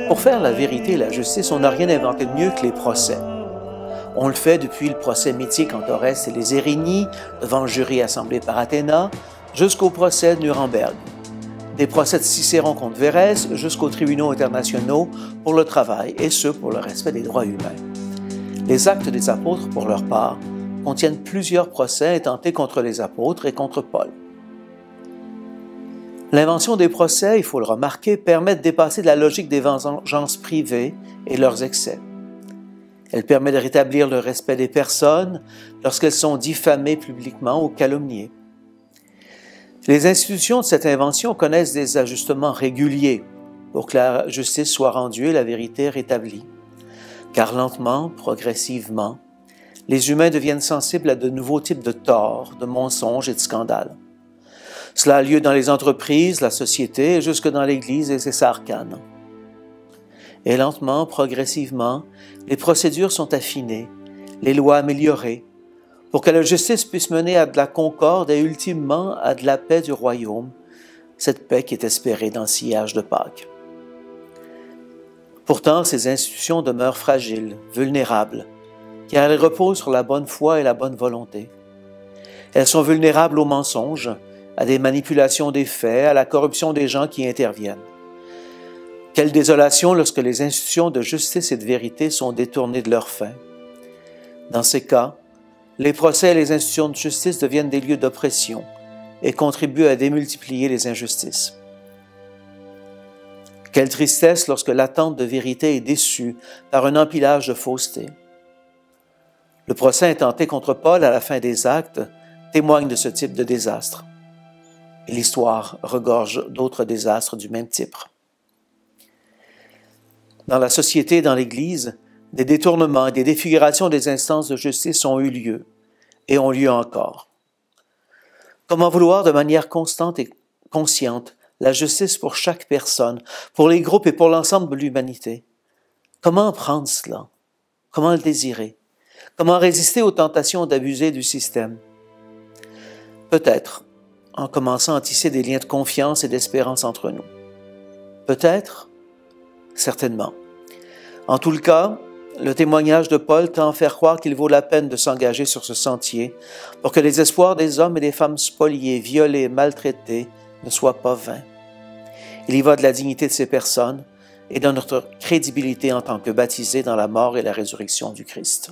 Pour faire la vérité et la justice, on n'a rien inventé de mieux que les procès. On le fait depuis le procès mythique entre Oreste et les Érigny, devant le jury assemblé par Athéna, jusqu'au procès de Nuremberg. Des procès de Cicéron contre Verrès jusqu'aux tribunaux internationaux pour le travail, et ce pour le respect des droits humains. Les actes des apôtres, pour leur part, contiennent plusieurs procès intentés contre les apôtres et contre Paul. L'invention des procès, il faut le remarquer, permet de dépasser la logique des vengeances privées et leurs excès. Elle permet de rétablir le respect des personnes lorsqu'elles sont diffamées publiquement ou calomniées. Les institutions de cette invention connaissent des ajustements réguliers pour que la justice soit rendue et la vérité rétablie. Car lentement, progressivement, les humains deviennent sensibles à de nouveaux types de torts, de mensonges et de scandales. Cela a lieu dans les entreprises, la société et jusque dans l'Église et ses arcanes. Et lentement, progressivement, les procédures sont affinées, les lois améliorées, pour que la justice puisse mener à de la concorde et ultimement à de la paix du royaume, cette paix qui est espérée dans le sillage de Pâques. Pourtant, ces institutions demeurent fragiles, vulnérables, car elles reposent sur la bonne foi et la bonne volonté. Elles sont vulnérables aux mensonges, à des manipulations des faits, à la corruption des gens qui interviennent. Quelle désolation lorsque les institutions de justice et de vérité sont détournées de leur fin. Dans ces cas, les procès et les institutions de justice deviennent des lieux d'oppression et contribuent à démultiplier les injustices. Quelle tristesse lorsque l'attente de vérité est déçue par un empilage de fausseté. Le procès intenté contre Paul à la fin des actes témoigne de ce type de désastre. Et l'histoire regorge d'autres désastres du même type. Dans la société et dans l'Église, des détournements et des défigurations des instances de justice ont eu lieu et ont lieu encore. Comment vouloir de manière constante et consciente la justice pour chaque personne, pour les groupes et pour l'ensemble de l'humanité? Comment prendre cela? Comment le désirer? Comment résister aux tentations d'abuser du système? Peut-être en commençant à tisser des liens de confiance et d'espérance entre nous. Peut-être, certainement. En tout le cas, le témoignage de Paul tend à faire croire qu'il vaut la peine de s'engager sur ce sentier pour que les espoirs des hommes et des femmes spoliés, violés, maltraités ne soient pas vains. Il y va de la dignité de ces personnes et de notre crédibilité en tant que baptisés dans la mort et la résurrection du Christ.